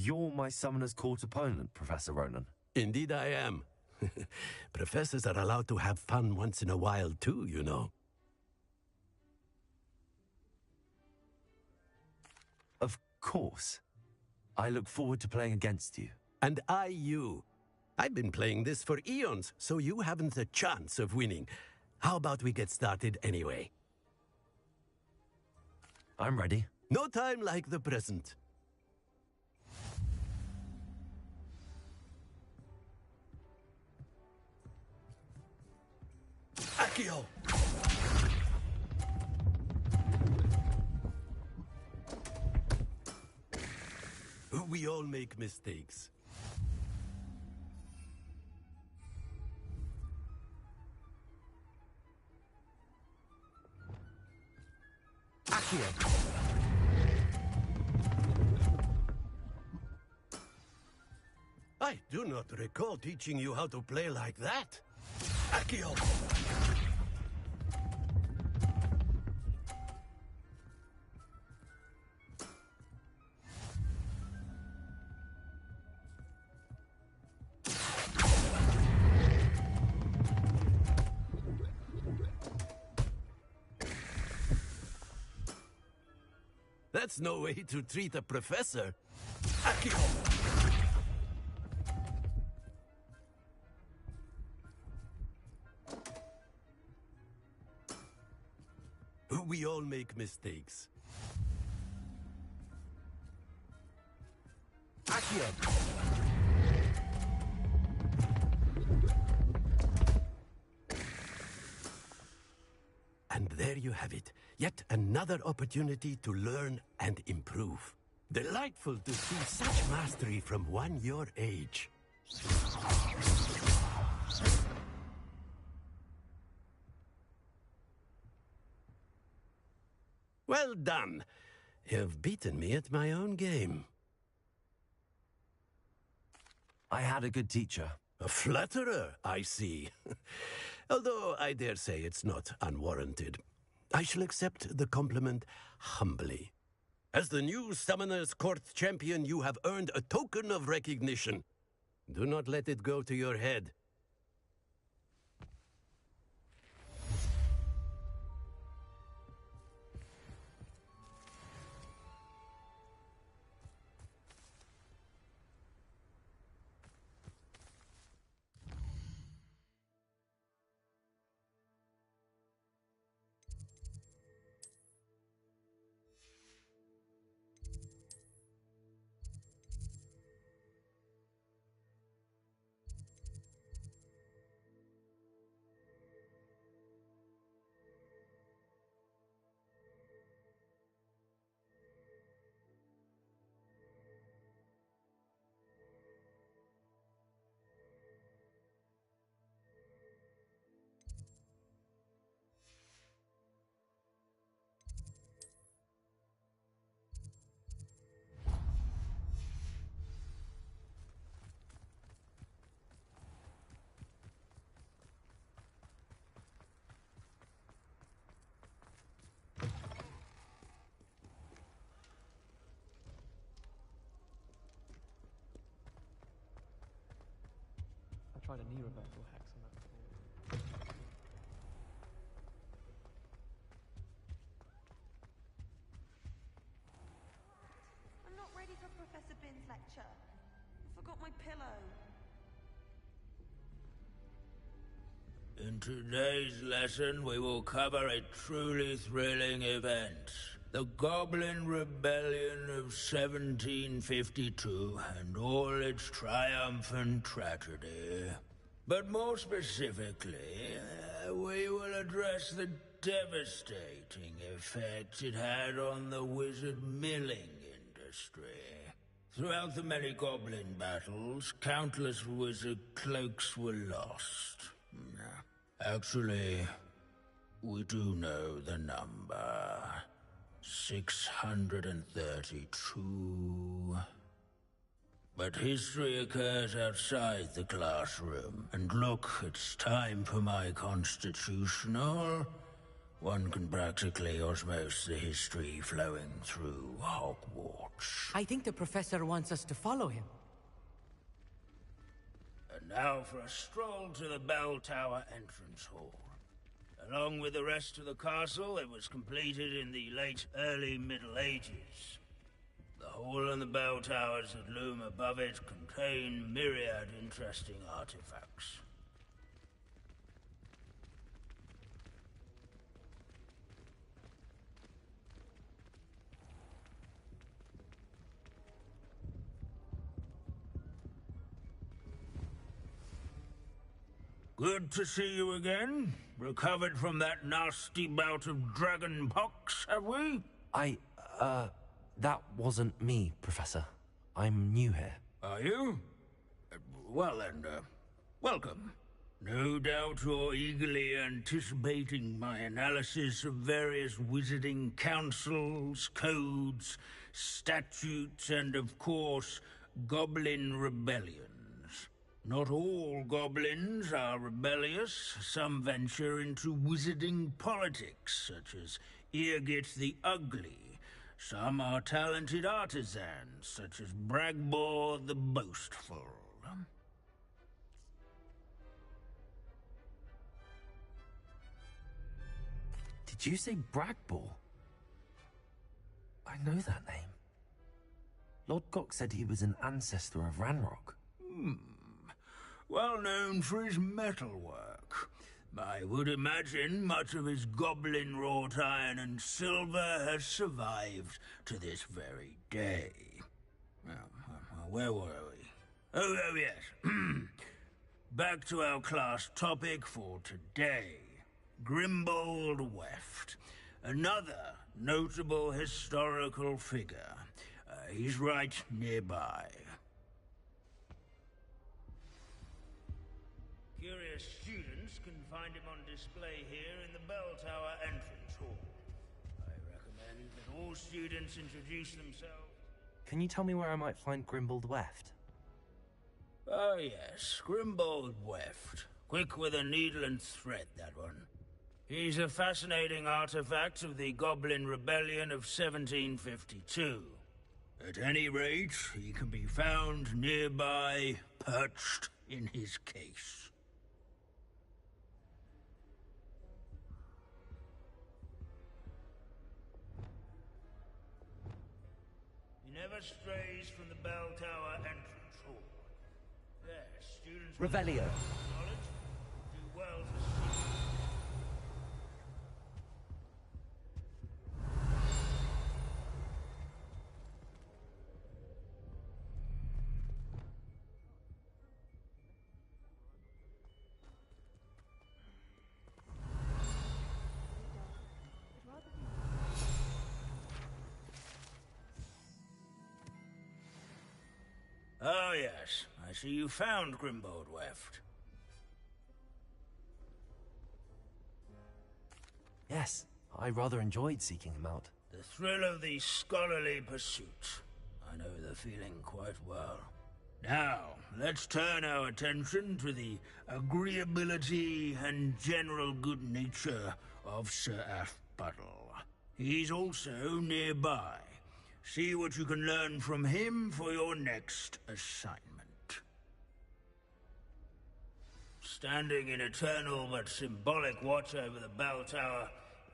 You're my Summoner's Court opponent, Professor Ronan. Indeed I am. Professors are allowed to have fun once in a while too, you know. Of course. I look forward to playing against you. And I you. I've been playing this for eons, so you haven't a chance of winning. How about we get started anyway? I'm ready. No time like the present. Accio! We all make mistakes. Accio! I do not recall teaching you how to play like that. Accio! That's no way to treat a professor. Accio! We all make mistakes. Accio! And there you have it. Yet another opportunity to learn and improve. Delightful to see such mastery from one your age. Well done. You've beaten me at my own game. I had a good teacher. A flatterer, I see. Although I dare say it's not unwarranted. I shall accept the compliment humbly. As the new Summoner's Court champion, you have earned a token of recognition. Do not let it go to your head. Tried a knee reversal hex on that before. I'm not ready for Professor Bin's lecture. I forgot my pillow. In today's lesson, we will cover a truly thrilling event. The Goblin Rebellion of 1752 and all its triumphant tragedy. But more specifically, we will address the devastating effect it had on the wizard milling industry. Throughout the many goblin battles, countless wizard cloaks were lost. Actually, we do know the number. 632. But history occurs outside the classroom. And look, it's time for my constitutional One can practically osmose the history flowing through Hogwarts. I think the professor wants us to follow him. And now for a stroll to the bell tower entrance hall. Along with the rest of the castle, it was completed in the late early Middle Ages. The hall and the bell towers that loom above it contain myriad interesting artifacts. Good to see you again. Recovered from that nasty bout of dragon pox, have we? That wasn't me, Professor. I'm new here. Are you? Well then, welcome. No doubt you're eagerly anticipating my analysis of various wizarding councils, codes, statutes, and of course, goblin rebellions. Not all goblins are rebellious. Some venture into wizarding politics, such as Irgit the Ugly. Some are talented artisans, such as Bragbor the Boastful. Did you say Bragbor? I know that name. Lord Gok said he was an ancestor of Ranrock. Well known for his metalwork. I would imagine much of his goblin-wrought iron and silver has survived to this very day. Where were we? Oh, yes. Back to our class topic for today. Grimbold Weft. Another notable historical figure. He's right nearby. Curious students can find him on display here in the Bell Tower entrance hall. I recommend that all students introduce themselves. Can you tell me where I might find Grimbold Weft? Oh yes, Grimbold Weft. Quick with a needle and thread, that one. He's a fascinating artifact of the Goblin Rebellion of 1752. At any rate, he can be found nearby, perched in his case. He never strays from the Bell Tower entrance hall. There, students with Revelio. knowledge do well to see. Oh, yes. I see you found Grimbold Weft. Yes, I rather enjoyed seeking him out. The thrill of the scholarly pursuit. I know the feeling quite well. Now, let's turn our attention to the agreeability and general good nature of Sir Aphbuttle. He's also nearby. See what you can learn from him for your next assignment. Standing in eternal but symbolic watch over the bell tower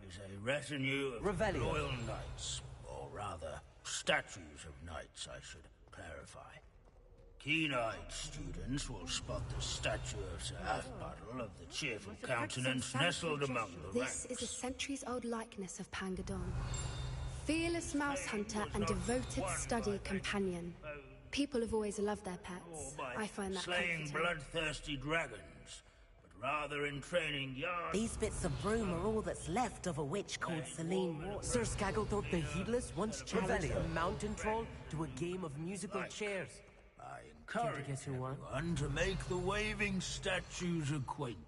is a retinue of Revelio. royal knights, or rather, statues of knights, I should clarify. Keen-eyed students will spot the statue of Sir Aphbuttle of the cheerful countenance nestled among the ranks. This is a centuries-old likeness of Pangadon. Fearless mouse hunter and devoted study companion. People have always loved their pets. I find that slaying comforting. bloodthirsty dragons, but rather in training yards. These bits of broom are all that's left of a witch called Celine Ward. Sir Skagglethrot the Heedless once challenged a mountain troll to a game of musical chairs. I encourage guess who won? everyone to make the waving statue's acquaintance.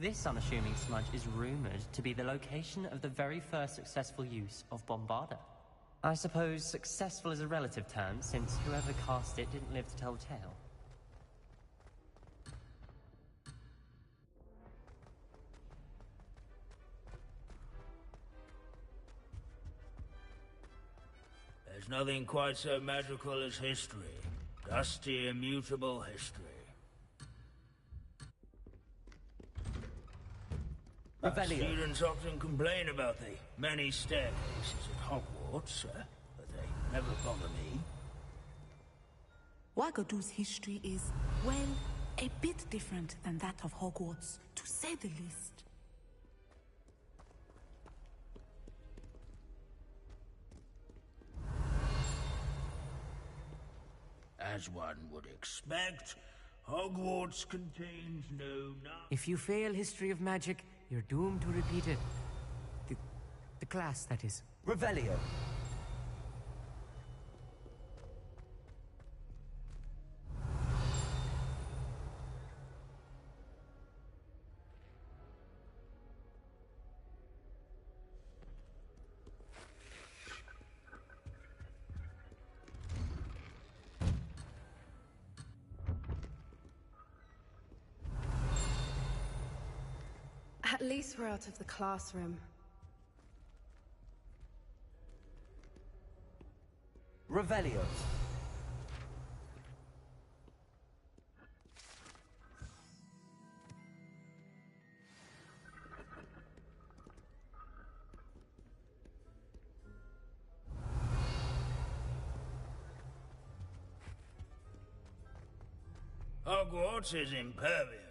This unassuming smudge is rumored to be the location of the very first successful use of Bombarda. I suppose successful is a relative term, since whoever cast it didn't live to tell the tale. There's nothing quite so magical as history. Dusty, immutable history. Revelio. Students often complain about the many staircases at Hogwarts, but they never bother me. Wagadu's history is, well, a bit different than that of Hogwarts, to say the least. As one would expect, Hogwarts contains no... If you fail history of magic, you're doomed to repeat it. The class, that is. Revelio. At least we're out of the classroom. Revelio. Hogwarts is impervious.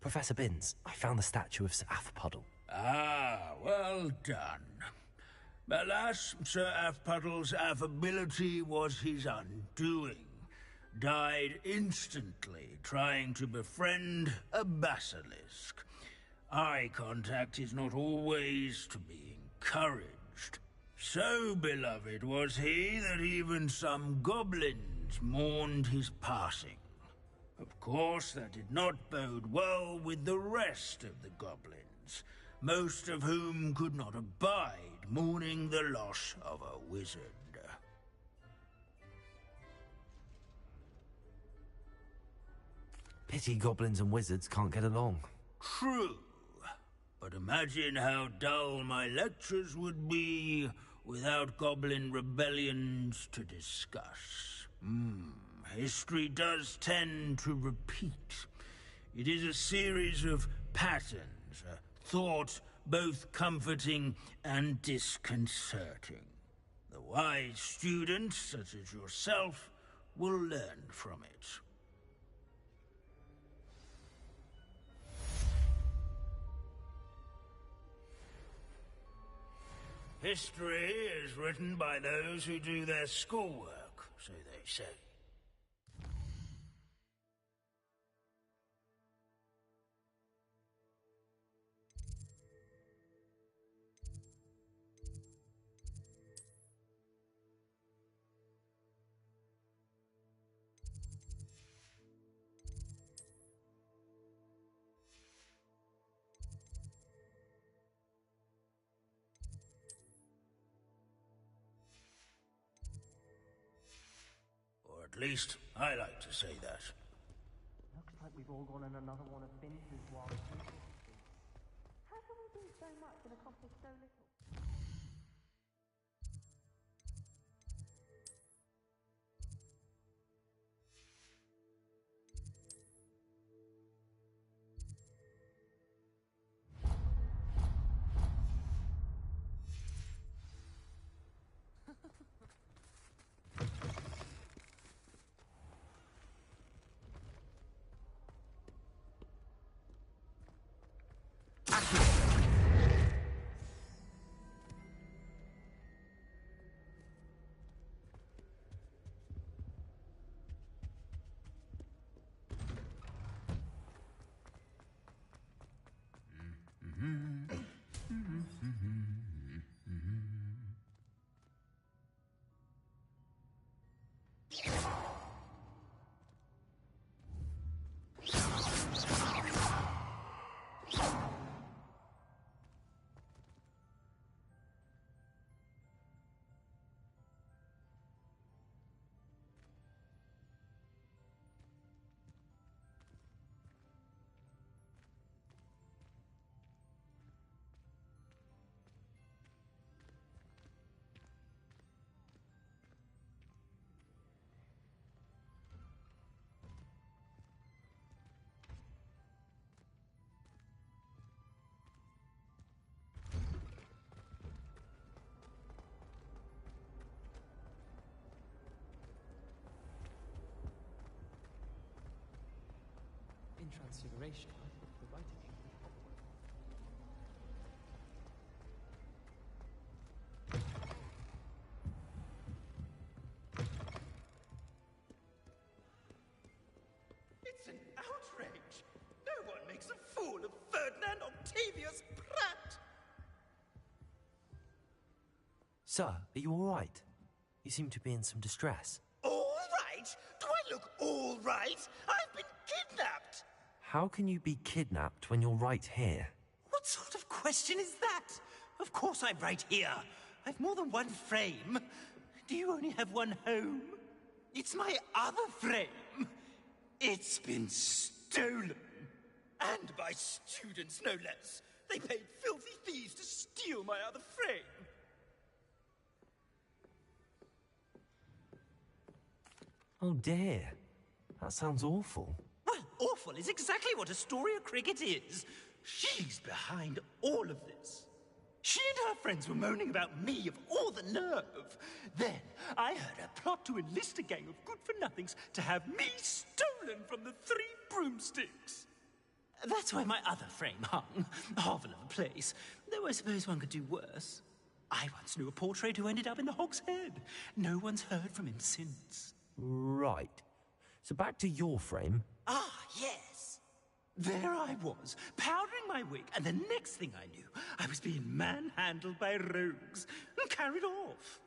Professor Binns, I found the statue of Sir Afpuddle. Ah, well done. Alas, Sir Afpuddle's affability was his undoing. Died instantly trying to befriend a basilisk. Eye contact is not always to be encouraged. So beloved was he that even some goblins mourned his passing. Of course, that did not bode well with the rest of the goblins, most of whom could not abide mourning the loss of a wizard. Pity goblins and wizards can't get along. True, but imagine how dull my lectures would be without goblin rebellions to discuss. History does tend to repeat. It is a series of patterns, a thought both comforting and disconcerting. The wise students, such as yourself, will learn from it. History is written by those who do their schoolwork, so they say. At least, I like to say that. Looks like we've all gone on another one of Binns's wild How can we do so much and accomplish so little? In Transfiguration, I thought the writing ink would pop away. It's an outrage! No one makes a fool of Ferdinand Octavius Pratt! Sir, are you all right? You seem to be in some distress. All right? Do I look all right? I've been kidnapped! How can you be kidnapped when you're right here? What sort of question is that? Of course I'm right here. I've more than one frame. Do you only have one home? It's my other frame. It's been stolen. And by students, no less. They paid filthy thieves to steal my other frame. Oh dear. That sounds awful. Well, awful is exactly what Astoria Cricket is. She's behind all of this. She and her friends were moaning about me of all the nerve. Then I heard her plot to enlist a gang of good-for-nothings to have me stolen from the Three Broomsticks. That's where my other frame hung. Hovel of a place. Though I suppose one could do worse. I once knew a portrait who ended up in the Hog's Head. No one's heard from him since. Right. So back to your frame. Ah, yes. There I was, powdering my wig, and the next thing I knew, I was being manhandled by rogues and carried off.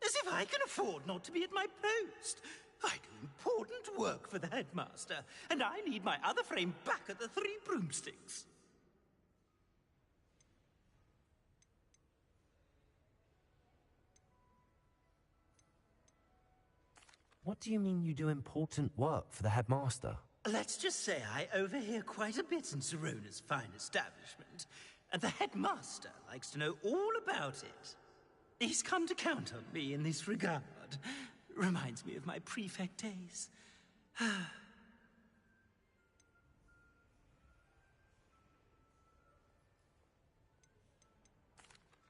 As if I can afford not to be at my post. I do important work for the headmaster, and I need my other frame back at the Three Broomsticks. What do you mean you do important work for the headmaster? Let's just say I overhear quite a bit in Serona's fine establishment, and the headmaster likes to know all about it. He's come to count on me in this regard. Reminds me of my prefect days.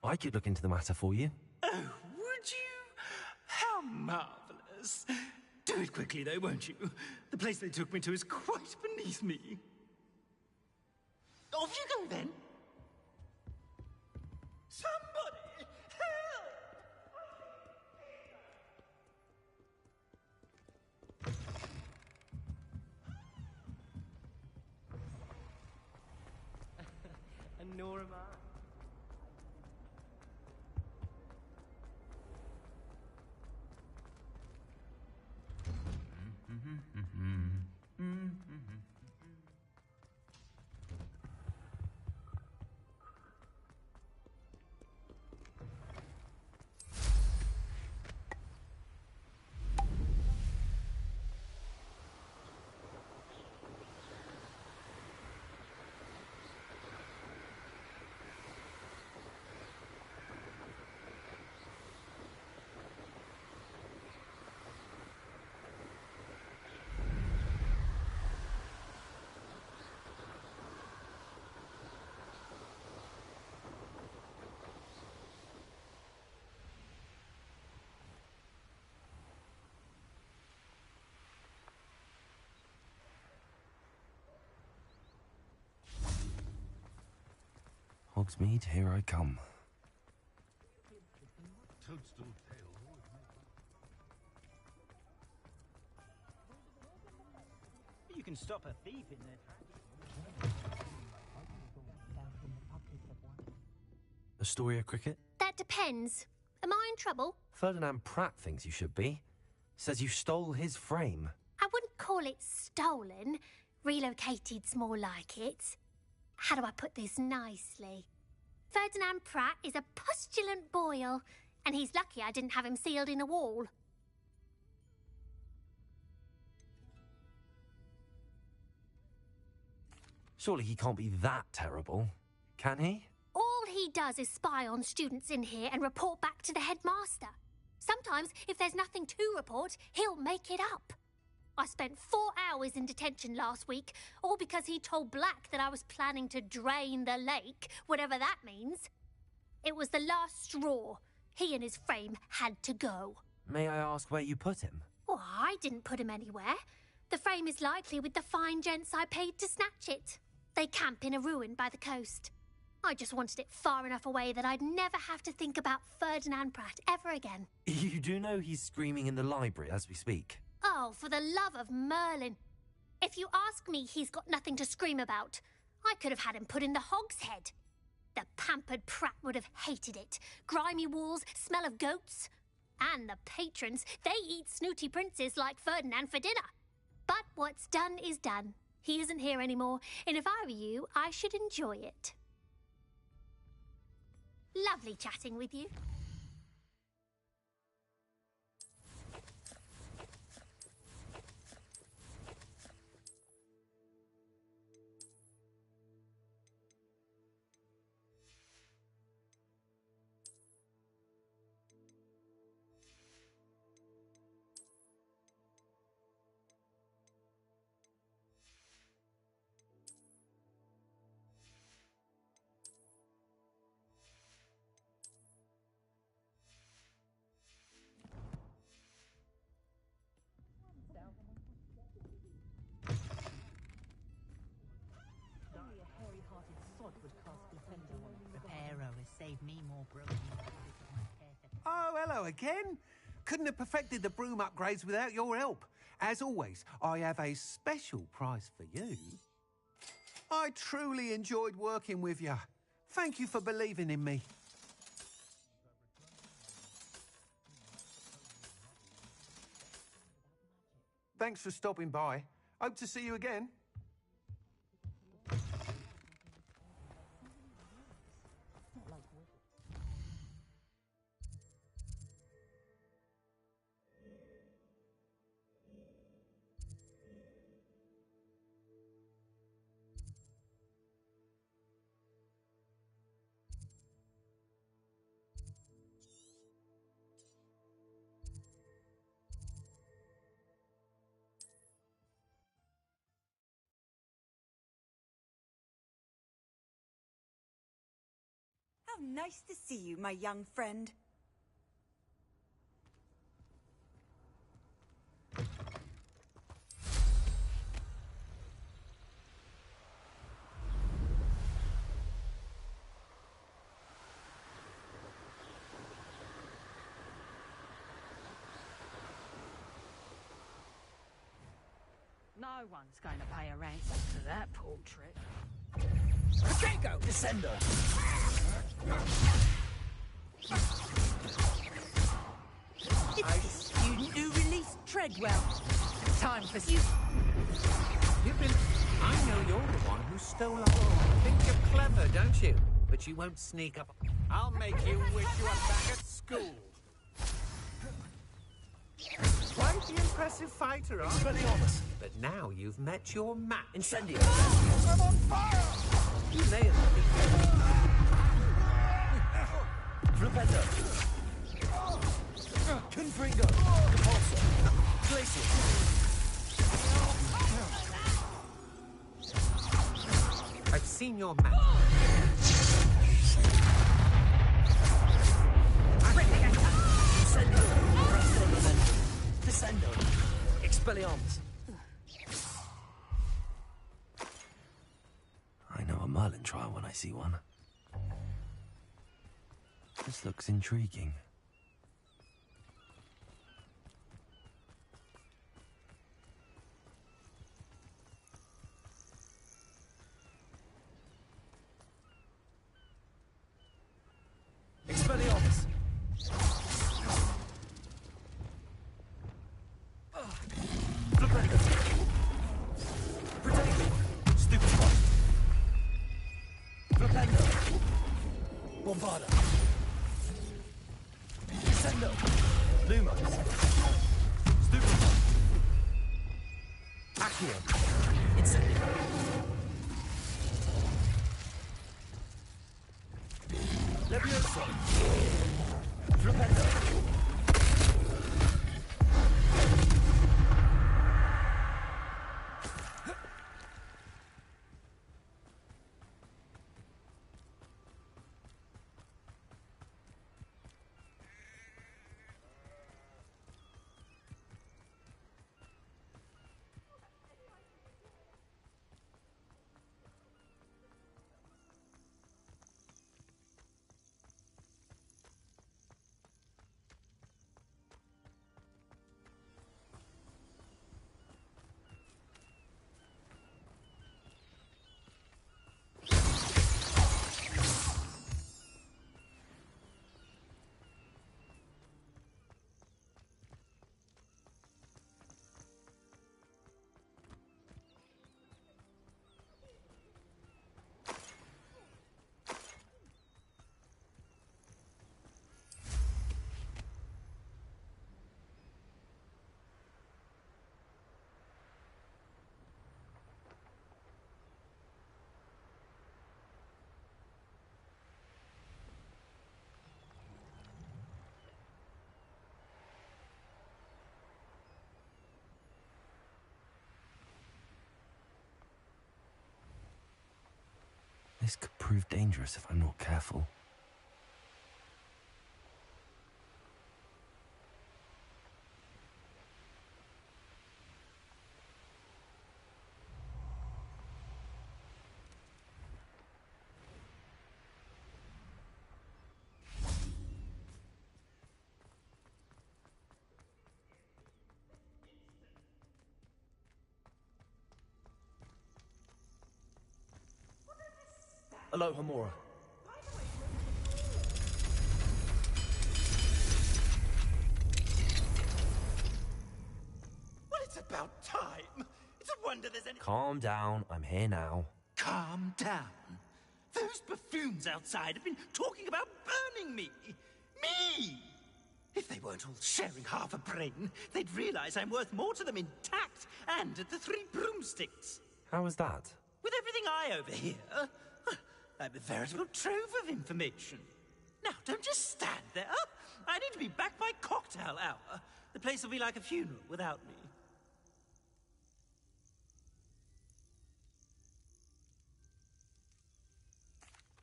I could look into the matter for you. Oh, would you? How marvelous. Do it quickly, though, won't you? The place they took me to is quite beneath me. Off you go, then. Somebody, help! And nor am I. Hogsmeade, here I come. You can stop a thief in there. Astoria Cricket? That depends. Am I in trouble? Ferdinand Pratt thinks you should be. Says you stole his frame. I wouldn't call it stolen. Relocated's more like it. How do I put this nicely? Ferdinand Pratt is a postulant boil, and he's lucky I didn't have him sealed in a wall. Surely he can't be that terrible, can he? All he does is spy on students in here and report back to the headmaster. Sometimes, if there's nothing to report, he'll make it up. I spent 4 hours in detention last week, all because he told Black that I was planning to drain the lake, whatever that means. It was the last straw. He and his frame had to go. May I ask where you put him? Well, I didn't put him anywhere. The frame is likely with the fine gents I paid to snatch it. They camp in a ruin by the coast. I just wanted it far enough away that I'd never have to think about Ferdinand Pratt ever again. You do know he's screaming in the library as we speak? Oh, for the love of Merlin. If you ask me, he's got nothing to scream about. I could have had him put in the hogshead. The pampered Pratt would have hated it. Grimy walls, smell of goats. And the patrons, they eat snooty princes like Ferdinand for dinner. But what's done is done. He isn't here anymore, and if I were you, I should enjoy it. Lovely chatting with you. Oh, hello again. Couldn't have perfected the broom upgrades without your help. As always, I have a special prize for you. I truly enjoyed working with you. Thank you for believing in me. Thanks for stopping by. Hope to see you again. How nice to see you, my young friend. No one's going to pay a ransom for that portrait. Draco, Descender! It's the student who released Treadwell. Time for you. You've been... I know you're the one who stole our... Think you're clever, don't you? But you won't sneak up... I'll make you wish you were back at school. Quite the impressive fighter, aren't you? But now you've met your match. Incendio! I'm on fire! You may have been... Flipendo! Confringo! Compulso! Glacier! I've seen your match. Incendio! Resto Memento! Descendo! Expelliarmus! I know a Merlin trial when I see one. This looks intriguing. Expelliarmus! Flipendo! Protect me! Stupid one! Flipendo! Bombarda! Descendo! Lumos! Stupid one! Accio! Incendio! Levioso! Flipendo! This could prove dangerous if I'm not careful. Aloha, Mora. Well, it's about time. It's a wonder there's any... Calm down, I'm here now. Calm down. Those buffoons outside have been talking about burning me. Me! If they weren't all sharing half a brain, they'd realize I'm worth more to them intact and at the 3 broomsticks. How was that? With everything I overhear, I'm a veritable trove of information. Now, don't just stand there. I need to be back by cocktail hour. The place will be like a funeral without me.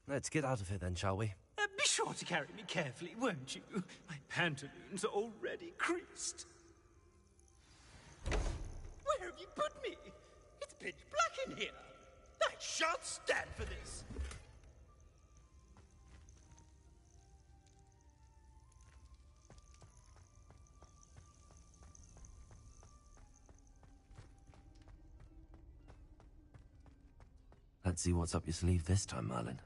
Let's get out of here then, shall we? Be sure to carry me carefully, won't you? My pantaloons are already creased. Where have you put me? It's pitch black in here. I shan't stand for this. Let's see what's up your sleeve this time, Merlin.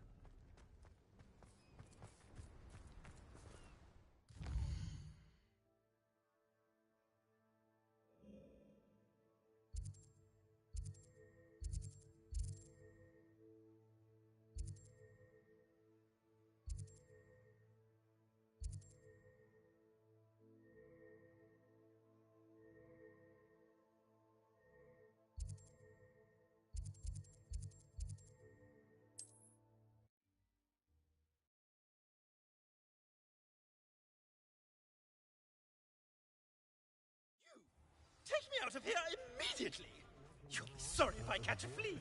Take me out of here immediately! You'll be sorry if I catch a flea.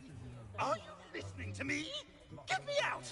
Are you listening to me? Get me out!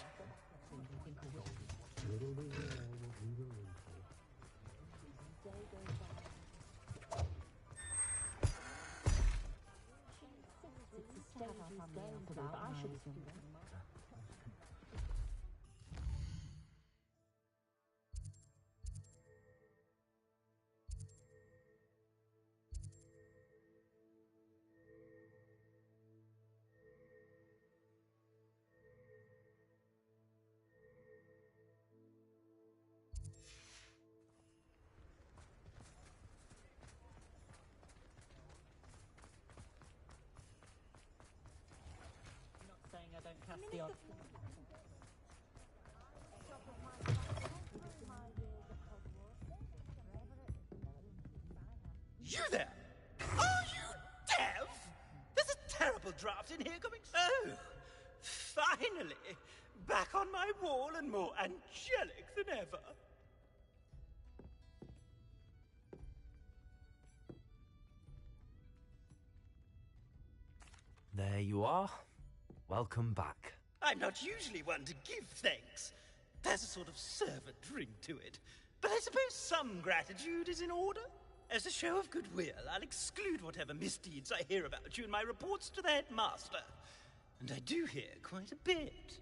You there! Are you deaf? There's a terrible draft in here coming. Oh, finally! Back on my wall and more angelic than ever. There you are. Welcome back. I'm not usually one to give thanks. There's a sort of servant ring to it. But I suppose some gratitude is in order. As a show of goodwill, I'll exclude whatever misdeeds I hear about you in my reports to the headmaster. And I do hear quite a bit.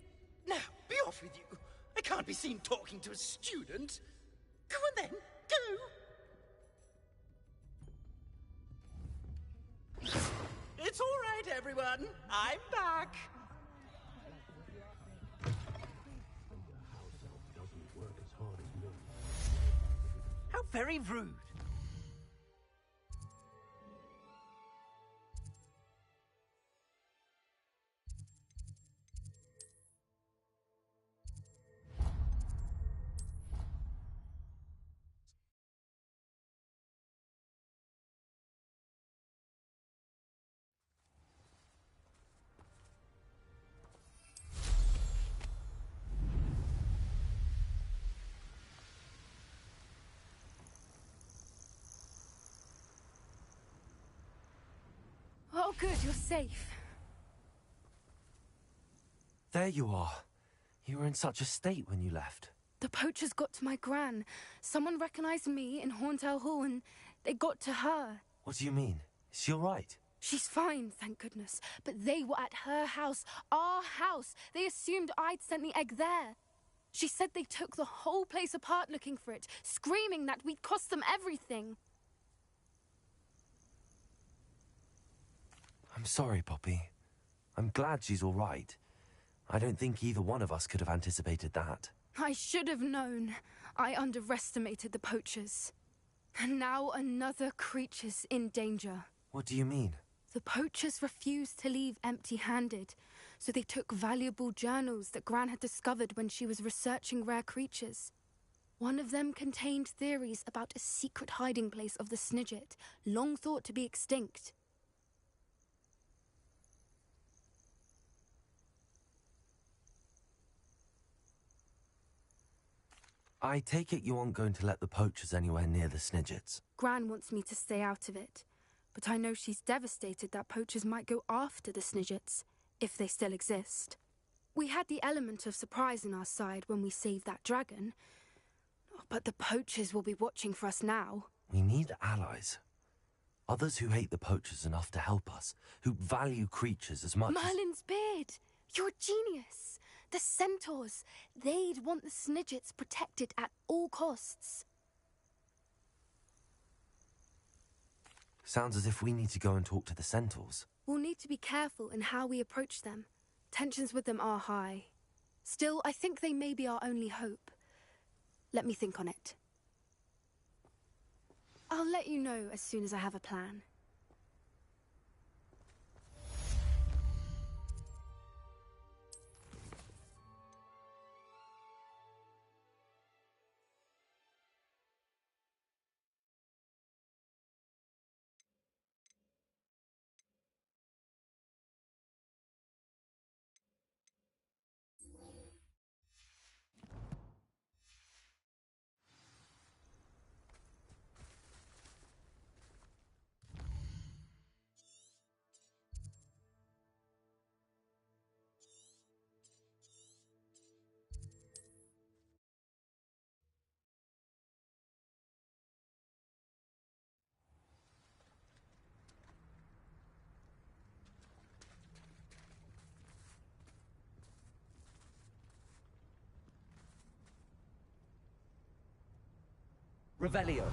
Now, be off with you. I can't be seen talking to a student. Go on then, go! It's all right, everyone. I'm back. How very rude. Oh, good, you're safe. There you are. You were in such a state when you left. The poachers got to my gran. Someone recognized me in Horntail Hall and they got to her. What do you mean? Is she all right? She's fine, thank goodness. But they were at her house, our house. They assumed I'd sent the egg there. She said they took the whole place apart looking for it, screaming that we'd cost them everything. I'm sorry, Poppy. I'm glad she's all right. I don't think either one of us could have anticipated that. I should have known. I underestimated the poachers. And now another creature's in danger. What do you mean? The poachers refused to leave empty-handed, so they took valuable journals that Gran had discovered when she was researching rare creatures. One of them contained theories about a secret hiding place of the Snidget, long thought to be extinct. I take it you aren't going to let the poachers anywhere near the Snidgets. Gran wants me to stay out of it, but I know she's devastated that poachers might go after the Snidgets, if they still exist. We had the element of surprise on our side when we saved that dragon, but the poachers will be watching for us now. We need allies. Others who hate the poachers enough to help us, who value creatures as much Merlin's beard! You're a genius! The centaurs! They'd want the Snidgets protected at all costs. Sounds as if we need to go and talk to the centaurs. We'll need to be careful in how we approach them. Tensions with them are high. Still, I think they may be our only hope. Let me think on it. I'll let you know as soon as I have a plan. Revelio.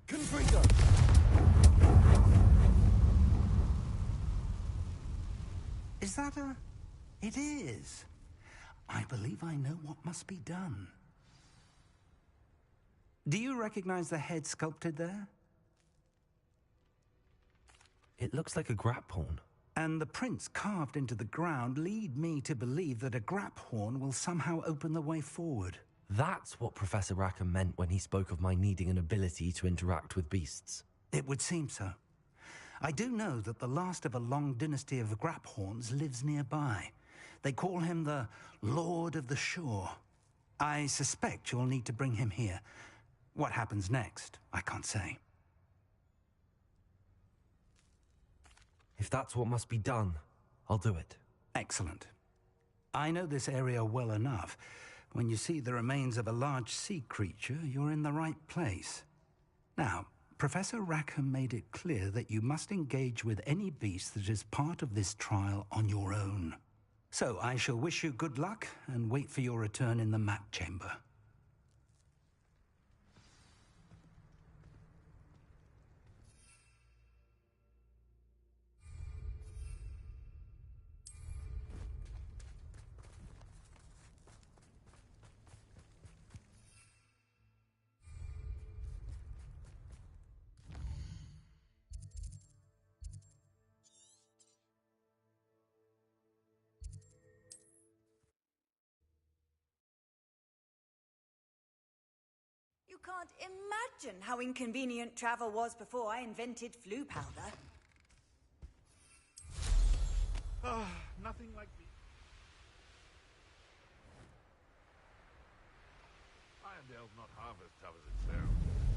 Confringo! Is that a... It is. I believe I know what must be done. Do you recognize the head sculpted there? It looks like a grap horn. And the prints carved into the ground lead me to believe that a grap horn will somehow open the way forward. That's what Professor Rackham meant when he spoke of my needing an ability to interact with beasts. It would seem so. I do know that the last of a long dynasty of grap horns lives nearby. They call him the Lord of the Shore. I suspect you'll need to bring him here. What happens next, I can't say. If that's what must be done, I'll do it. Excellent. I know this area well enough. When you see the remains of a large sea creature, you're in the right place. Now, Professor Rackham made it clear that you must engage with any beast that is part of this trial on your own. So I shall wish you good luck and wait for your return in the map chamber. You can't imagine how inconvenient travel was before I invented flu powder. Nothing like the... Irondale's not half as tough as it sounds.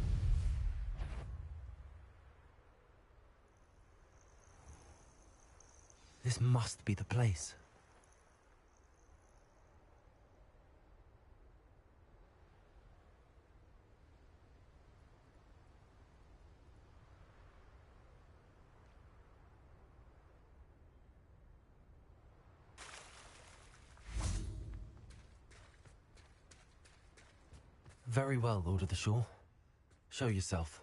This must be the place. Very well, Lord of the Shore. Show yourself.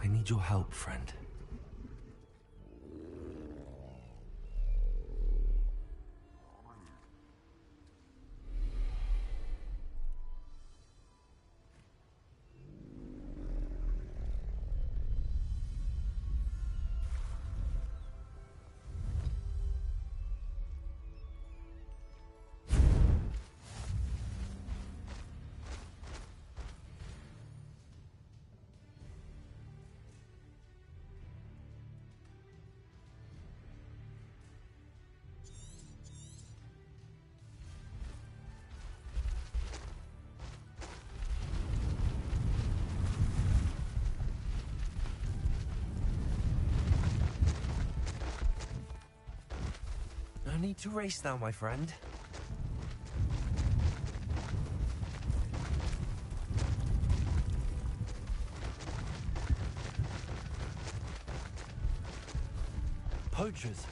I need your help, friend. No need to race now, my friend. Poachers.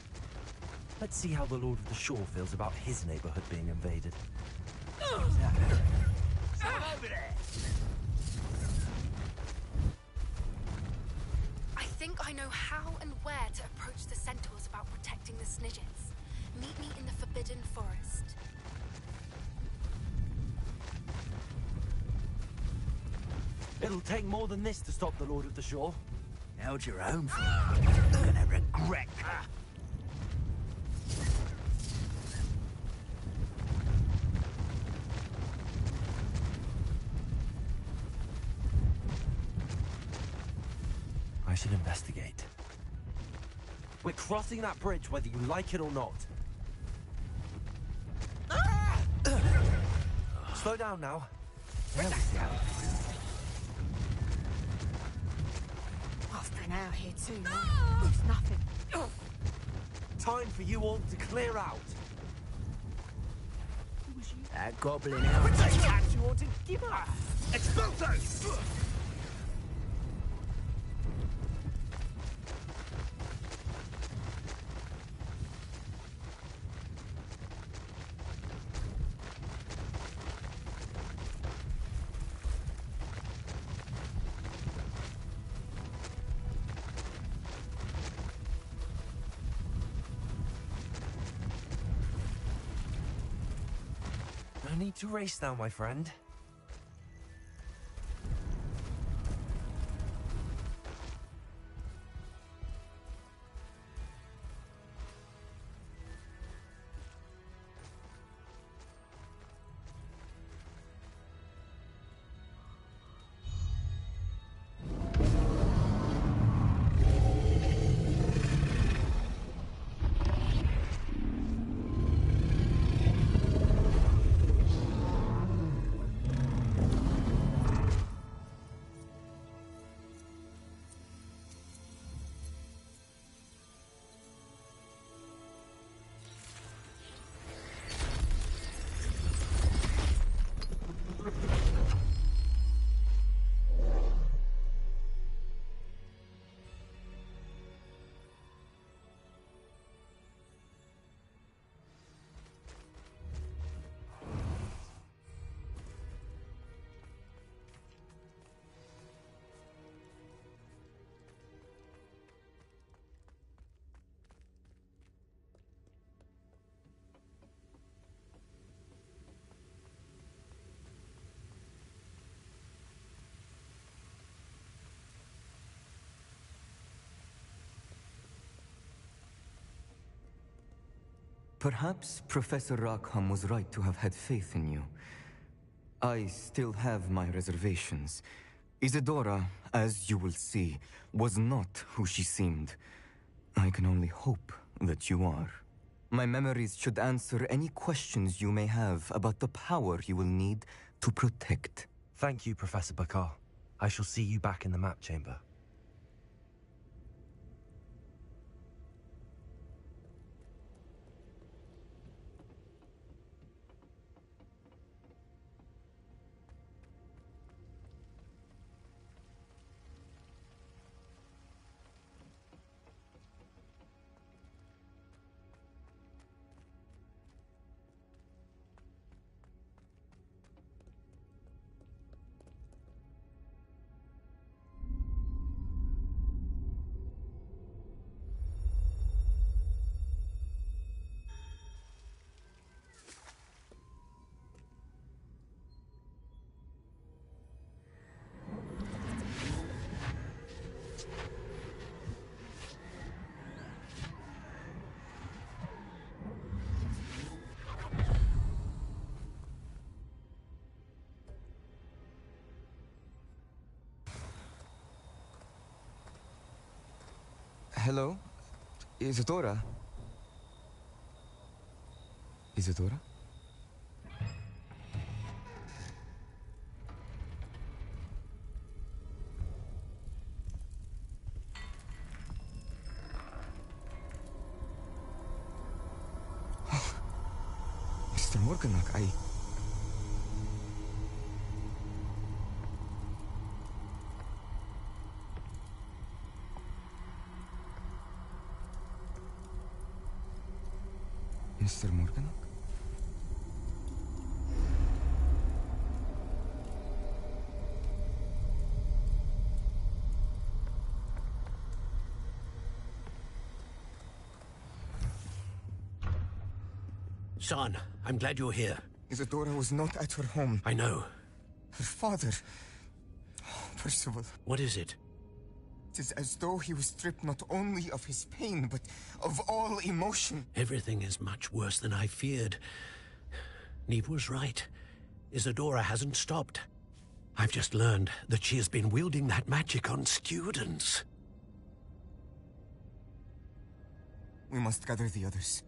Let's see how the Lord of the Shore feels about his neighborhood being invaded. Over there. I know how and where to approach the centaurs about protecting the Snidgets. Meet me in the Forbidden Forest. It'll take more than this to stop the Lord of the Shore. How's your own fault? You're gonna regret that. I should investigate. We're crossing that bridge whether you like it or not. Slow down now. There we go. I've been out here too long. It's nothing. Time for you all to clear out. That goblin elf tax you ought to give up. Expulso! No need to race now, my friend. Perhaps Professor Rackham was right to have had faith in you. I still have my reservations. Isadora, as you will see, was not who she seemed. I can only hope that you are. My memories should answer any questions you may have about the power you will need to protect. Thank you, Professor Bakar. I shall see you back in the map chamber. Hello? Isadora? Isadora? Mr. Morganach, Mr. Morganach? Son, I'm glad you're here. Isadora was not at her home. I know. Her father... Oh, Percival. What is it? It is as though he was stripped not only of his pain, but of all emotion. Everything is much worse than I feared. Neve was right. Isadora hasn't stopped. I've just learned that she has been wielding that magic on students. We must gather the others.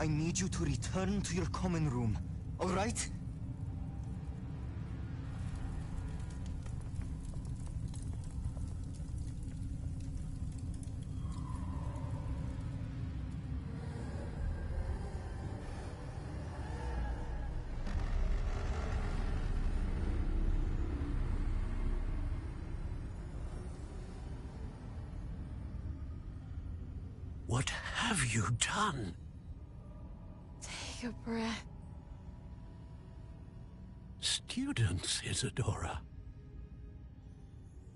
I need you to return to your common room, all right? What have you done? Take a breath. Students, Isadora.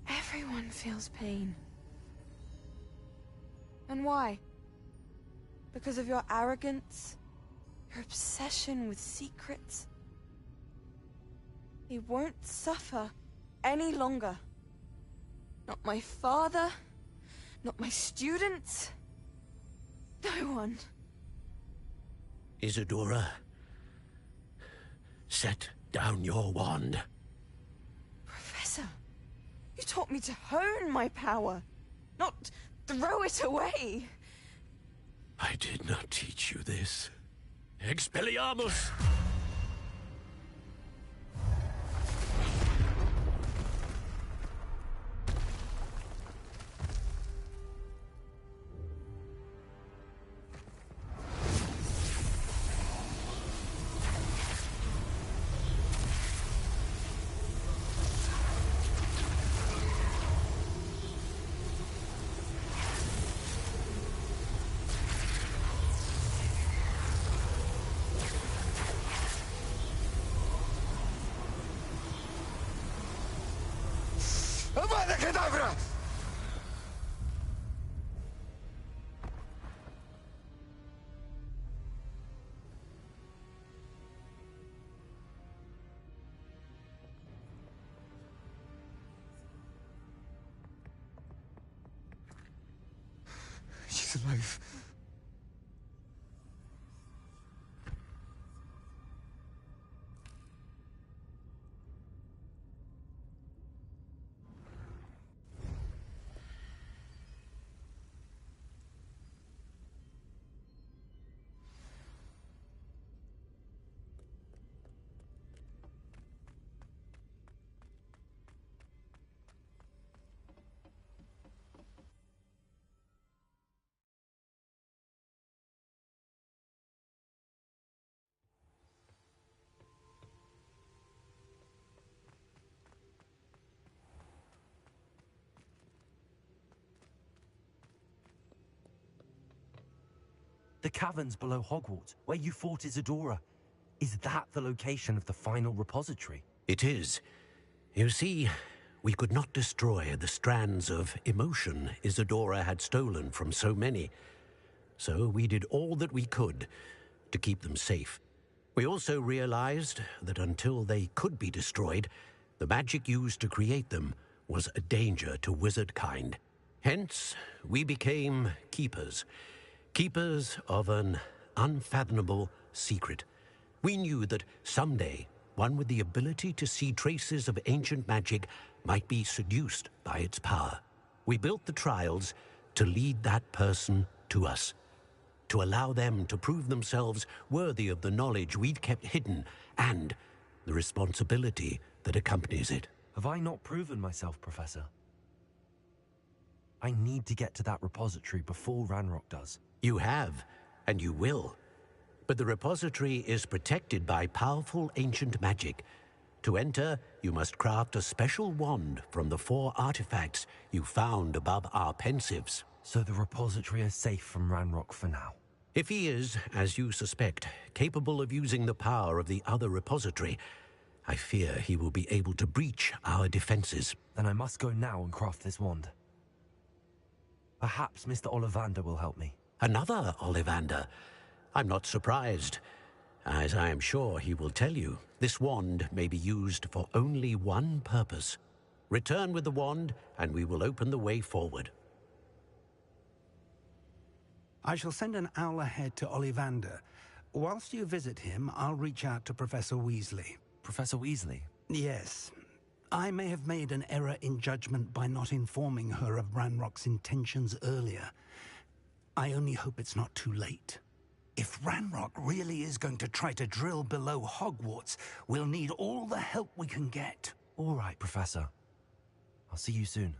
Everyone feels pain. And why? Because of your arrogance? Your obsession with secrets? He won't suffer any longer. Not my father, not my students, no one. Isadora, set down your wand. Professor, you taught me to hone my power, not throw it away. I did not teach you this. Expelliarmus! Avada Kedavra! She's alive. The caverns below Hogwarts, where you fought Isadora. Is that the location of the final repository? It is. You see, we could not destroy the strands of emotion Isadora had stolen from so many. So we did all that we could to keep them safe. We also realized that until they could be destroyed, the magic used to create them was a danger to wizard kind. Hence, we became keepers. Keepers of an unfathomable secret. We knew that someday, one with the ability to see traces of ancient magic might be seduced by its power. We built the trials to lead that person to us, to allow them to prove themselves worthy of the knowledge we'd kept hidden and the responsibility that accompanies it. Have I not proven myself, Professor? I need to get to that repository before Ranrock does. You have, and you will. But the repository is protected by powerful ancient magic. To enter, you must craft a special wand from the 4 artifacts you found above our pensives. So the repository is safe from Ranrock for now? If he is, as you suspect, capable of using the power of the other repository, I fear he will be able to breach our defenses. Then I must go now and craft this wand. Perhaps Mr. Ollivander will help me. Another Ollivander? I'm not surprised. As I am sure he will tell you, this wand may be used for only one purpose. Return with the wand, and we will open the way forward. I shall send an owl ahead to Ollivander. Whilst you visit him, I'll reach out to Professor Weasley. Professor Weasley? Yes. I may have made an error in judgment by not informing her of Ranrock's intentions earlier. I only hope it's not too late. If Ranrock really is going to try to drill below Hogwarts, we'll need all the help we can get. All right, Professor. I'll see you soon.